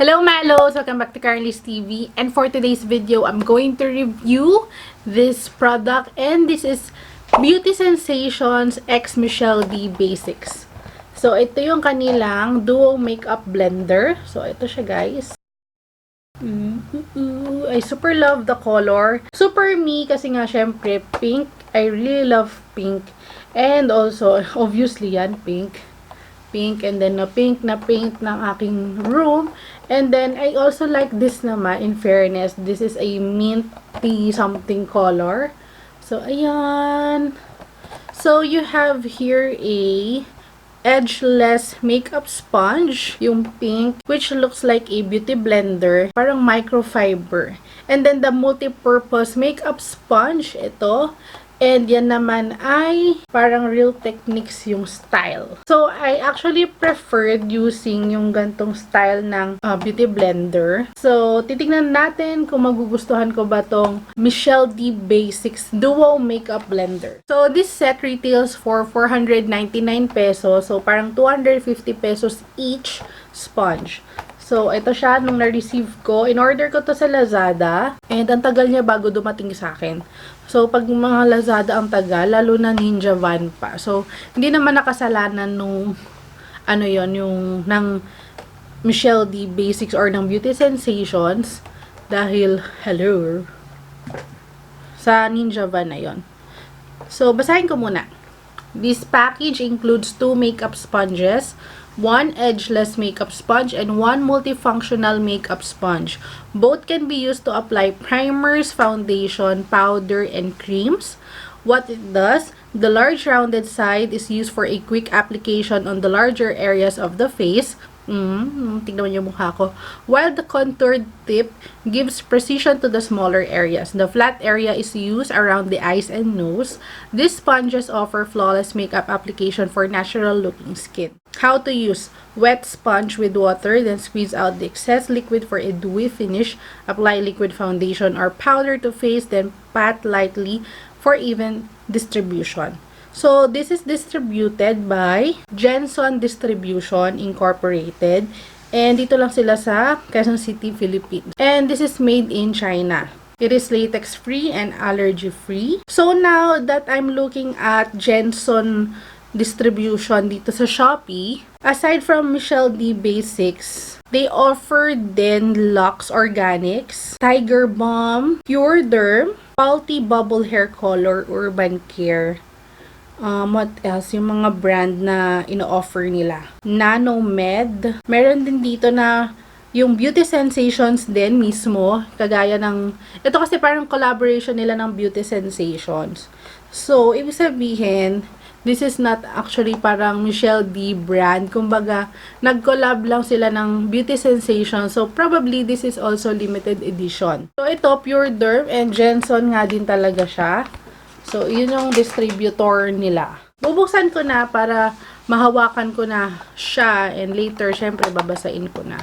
Hello Malos! Welcome back to Karenliz TV, and for today's video, I'm going to review this product, and this is Beauty Sensations X Michelle D Basics. So, ito yung kanilang Duo Makeup Blender. So, ito siya guys. I super love the color. Super me kasi nga syempre pink. I really love pink. And also, obviously yan, pink, and then na pink na paint ng aking room. And then I also like this naman, in fairness, this is a minty something color. So ayan. So you have here a edgeless makeup sponge, yung pink, which looks like a beauty blender, parang microfiber. And then the multi-purpose makeup sponge, ito. And yan naman ay parang Real Techniques yung style. So, I actually preferred using yung gantong style ng beauty blender. So, titignan natin kung magugustuhan ko ba tong Michelle D Basics Duo Makeup Blender. So, this set retails for 499 pesos. So, parang 250 pesos each sponge. So, ito siya nung na-receive ko. In-order ko to sa Lazada. And ang tagal niya bago dumating sa akin. So, pag mga Lazada ang tagal, lalo na Ninja Van pa. So, hindi naman nakasalanan nung, yung ng Michelle D Basics or ng Beauty Sensations. Dahil, hello, sa Ninja Van na yon. So, basahin ko muna. This package includes 2 makeup sponges, 1 edgeless makeup sponge, and 1 multifunctional makeup sponge. Both can be used to apply primers, foundation, powder, and creams. What it does, the large rounded side is used for a quick application on the larger areas of the face. Tignan mo yung mukha ko. While the contoured tip gives precision to the smaller areas. The flat area is used around the eyes and nose. These sponges offer flawless makeup application for natural looking skin. How to use: wet sponge with water, then squeeze out the excess liquid for a dewy finish. Apply liquid foundation or powder to face, then pat lightly for even distribution. So, this is distributed by Jenson Distribution Incorporated. And dito lang sila sa Quezon City, Philippines. And this is made in China. It is latex-free and allergy-free. So, now that I'm looking at Jenson Distribution dito sa Shopee, aside from Michelle D Basics, they offer din Lux Organics, Tiger Balm, Pure Derm, Faulty Bubble Hair Color, Urban Care. What else? Yung mga brand na ino-offer nila. Nanomed. Meron din dito na yung Beauty Sensations din mismo. Kagaya ng, ito kasi parang collaboration nila ng Beauty Sensations. So, ibig sabihin, this is not actually parang Michelle D brand. Kumbaga, nag-collab lang sila ng Beauty Sensations. So, probably this is also limited edition. So, ito, Pure Derm and Jenson nga din talaga siya. So, yun yung distributor nila. Bubuksan ko na para mahawakan ko na siya, and later, syempre, babasain ko na.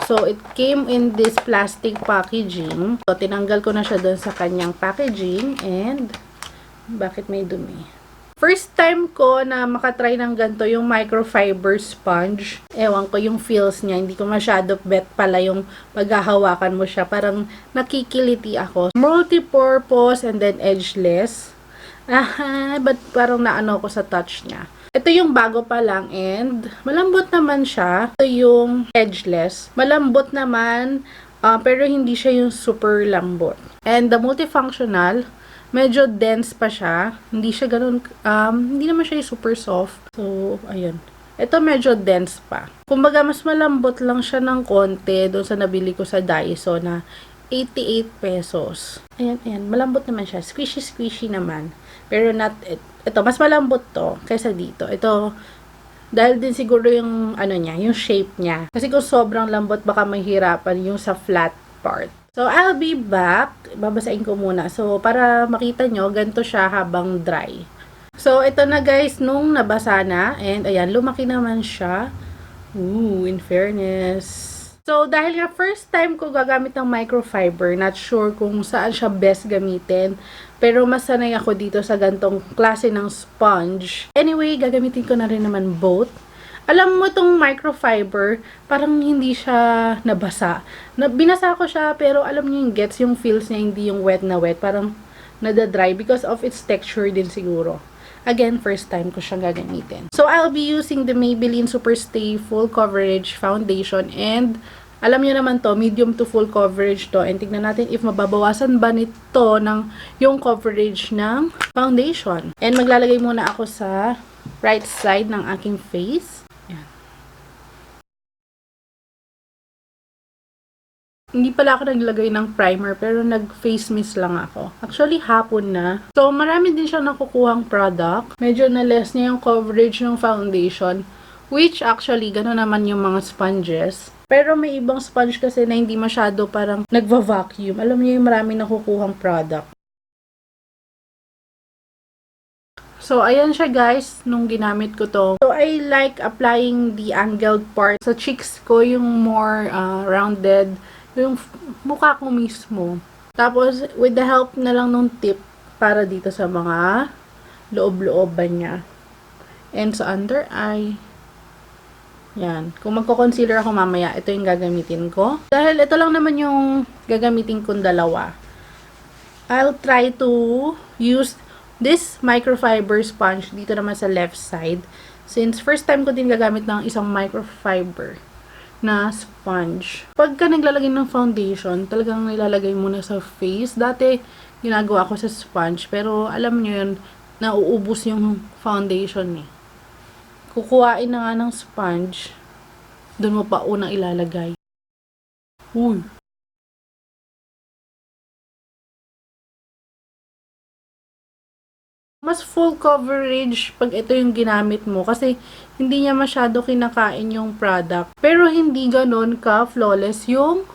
So, it came in this plastic packaging. So, tinanggal ko na siya doon sa kanyang packaging, and bakit may dumi? First time ko na makatry ng ganito, yung microfiber sponge. Ewan ko yung feels niya. Hindi ko masyado bet pala yung paghahawakan mo siya. Parang nakikiliti ako. Multi-purpose and then edgeless. But parang naano ko sa touch niya. Ito yung bago pa lang, and malambot naman siya. Ito yung edgeless. Malambot naman, pero hindi siya yung super lambot. And the multifunctional, medyo dense pa siya. Hindi siya ganun, hindi naman siya yung super soft. So, ayun. Ito medyo dense pa. Kumbaga, mas malambot lang siya ng konti doon sa nabili ko sa Daiso na 88 pesos. Ayan, ayan. Malambot naman siya. Squishy naman. Pero not, ito, mas malambot to kaysa dito. Ito, dahil din siguro yung, niya, yung shape niya. Kasi kung sobrang lambot, baka mahirapan yung sa flat part. So, I'll be back. Babasain ko muna. So, para makita nyo, ganito siya habang dry. So, ito na guys, nung nabasa na. And, ayan, lumaki naman siya. Ooh, in fairness. So, dahil nga first time ko gagamit ng microfiber, not sure kung saan siya best gamitin. Pero mas sanay ako dito sa gantong klase ng sponge. Anyway, gagamitin ko na rin naman both. Alam mo itong microfiber, parang hindi siya nabasa. Binasa ko siya, pero alam niyo yung gets, yung feels niya, hindi yung wet na wet. Parang nadadry because of its texture din siguro. Again, first time ko siyang gagamitin. So, I'll be using the Maybelline Superstay Full Coverage Foundation, and alam niyo naman to, medium to full coverage to. And tignan natin if mababawasan ba nito ng yung coverage ng foundation. And maglalagay muna ako sa right side ng aking face. Yan. Hindi pala ako naglagay ng primer, pero nag-face mist lang ako. Actually, hapon na. So, marami din siyang nakukuhang product. Medyo na-less niya yung coverage ng foundation, which actually, gano'n naman yung mga sponges. Pero may ibang sponge kasi na hindi masyado parang nagva-vacuum. Alam niyo yung maraming nakukuhang product. So, ayan siya guys, nung ginamit ko to. So, I like applying the angled part sa cheeks ko, yung more rounded, yung mukha ko mismo. Tapos, with the help na lang nung tip para dito sa mga loob-looban niya. And sa under eye. Yan. Kung magko-concealer ako mamaya, ito yung gagamitin ko. Dahil ito lang naman yung gagamitin kong dalawa. I'll try to use this microfiber sponge dito naman sa left side. Since first time ko din gagamit ng isang microfiber na sponge. Pagka naglalagay ng foundation, talagang nilalagay muna sa face. Dati, ginagawa ko sa sponge. Pero alam nyo yun, nauubos yung foundation eh. Kukuhain na nga ng sponge, doon mo pa unang ilalagay. Uy! Mas full coverage pag ito yung ginamit mo kasi hindi niya masyado kinakain yung product. Pero hindi ganon ka flawless yung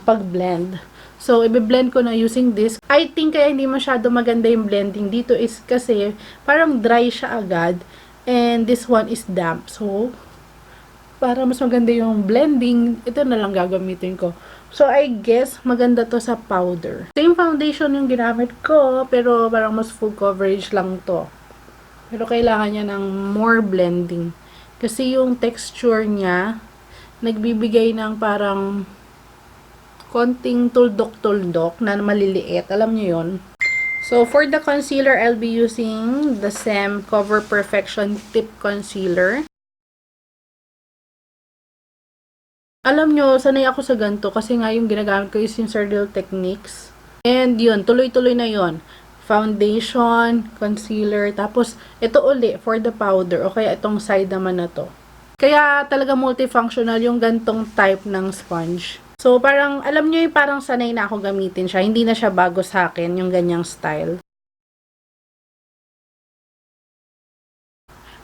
pag-blend. So, i-blend ko na using this. I think kaya hindi masyado maganda yung blending dito is kasi parang dry siya agad. And this one is damp. So, para mas maganda yung blending, ito na lang gagamitin ko. So, I guess, maganda to sa powder. Same foundation yung ginamit ko, pero parang mas full coverage lang to. Pero kailangan niya ng more blending. Kasi yung texture niya, nagbibigay ng parang konting tuldok-tuldok na maliliit. Alam niyo yun? So, for the concealer, I'll be using the SEM Cover Perfection Tip Concealer. Alam nyo, sanay ako sa ganito kasi nga yung ginagamit ko is yung Sardil Techniques. And yun, tuloy-tuloy na yun. Foundation, concealer, tapos ito uli for the powder o kaya itong side naman na to. Kaya talaga multifunctional yung gantong type ng sponge. So, parang, alam nyo yung parang sanay na ako gamitin siya. Hindi na siya bago sa akin, yung ganyang style.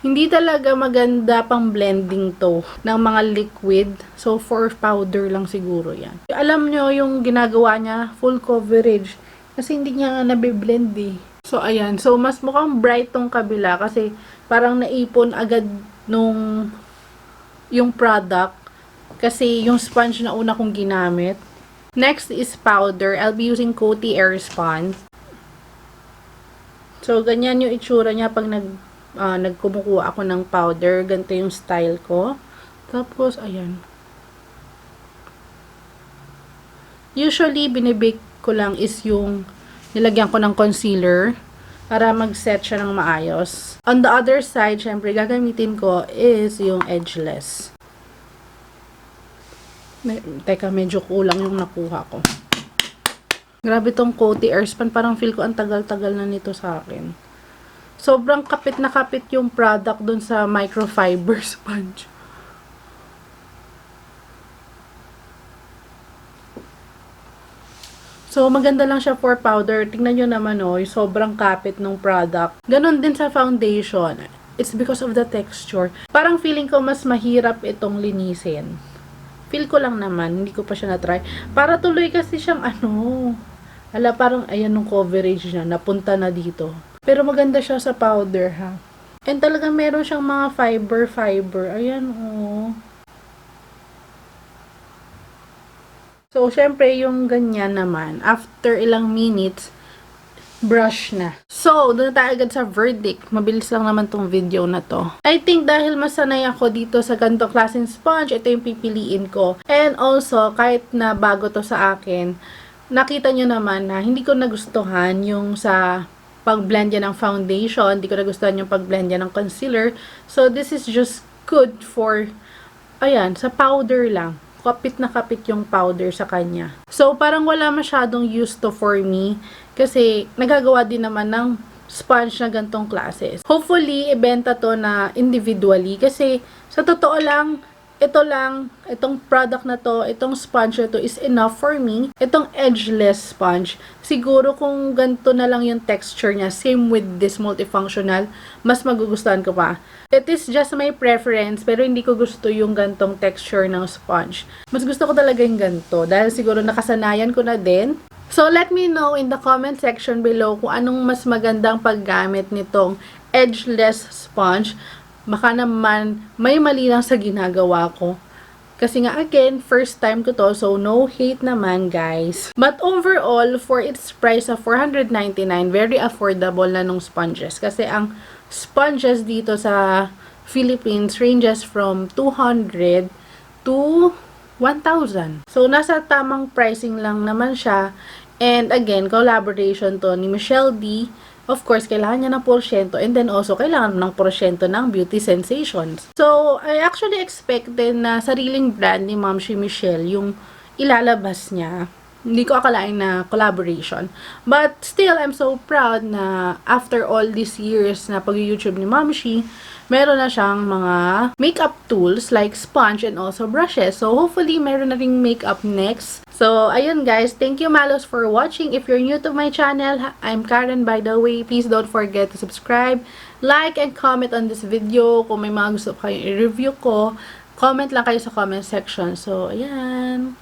Hindi talaga maganda pang blending to ng mga liquid. So, for powder lang siguro yan. Alam nyo yung ginagawa niya, full coverage. Kasi hindi niya nga nabiblend eh. So, ayan. So, mas mukhang bright tong kabila kasi parang naipon agad nung yung product. Kasi yung sponge na una kong ginamit. Next is powder. I'll be using Coty Airspun. So, ganyan yung itsura niya pag nagkumukuha ako ng powder. Ganito yung style ko. Tapos, ayan. Usually, binibake ko lang is yung nilagyan ko ng concealer para mag-set siya ng maayos. On the other side, syempre, gagamitin ko is yung edgeless. Teka, medyo kulang yung nakuha ko. Grabe tong Coty Airspun. Parang feel ko ang tagal-tagal na nito sa akin. Sobrang kapit na kapit yung product dun sa microfiber sponge. So, maganda lang siya for powder. Tingnan nyo naman, oh, yung sobrang kapit ng product. Ganon din sa foundation. It's because of the texture. Parang feeling ko mas mahirap itong linisin. Feel ko lang naman, hindi ko pa siya na-try. Para tuloy kasi siyang parang ayan yung coverage niya, napunta na dito. Pero maganda siya sa powder, ha. And talagang meron siyang mga fiber. Ayan, oh. So, syempre, yung ganyan naman, after ilang minutes, brush na. So, doon na tayo agad sa verdict. Mabilis lang naman tong video na to. I think dahil masanay ako dito sa ganitong klaseng sponge, ito yung pipiliin ko. And also, kahit na bago to sa akin, nakita nyo naman na hindi ko nagustuhan yung sa pag-blend yan ng foundation. Hindi ko nagustuhan yung pag-blend yan ng concealer. So, this is just good for, ayan, sa powder lang. Kapit na kapit yung powder sa kanya. So, parang wala masyadong use to for me. Kasi, nagagawa din naman ng sponge na gantong klase. Hopefully, ibenta to na individually. Kasi, sa totoo lang, itong product na to, itong sponge na to is enough for me. Itong edgeless sponge, siguro kung ganito na lang yung texture niya, same with this multifunctional, mas magugustuhan ko pa. It is just my preference, pero hindi ko gusto yung gantong texture ng sponge. Mas gusto ko talaga yung ganito, dahil siguro nakasanayan ko na din. So, let me know in the comment section below kung anong mas magandang paggamit nitong edgeless sponge. Baka naman may mali lang sa ginagawa ko. Kasi nga again, first time ko to, so no hate naman guys. But overall, for its price of $499, very affordable na nung sponges. Kasi ang sponges dito sa Philippines ranges from 200 to 1,000. So nasa tamang pricing lang naman siya. And again, collaboration to ni Michelle D. Of course, kailangan niya ng porsyento and then also kailangan ng porsyento ng Beauty Sensations. So, I actually expected na sariling brand ni MAMSH Michelle yung ilalabas niya. Hindi ko akalain na collaboration. But still, I'm so proud na after all these years na pag-YouTube ni MAMSH, meron na siyang mga makeup tools like sponge and also brushes. So, hopefully, meron na ring makeup next. So, ayun guys. Thank you, Malos, for watching. If you're new to my channel, I'm Karen, by the way. Please don't forget to subscribe, like, and comment on this video. Kung may mga gusto kayong i-review ko, comment lang kayo sa comment section. So, ayan.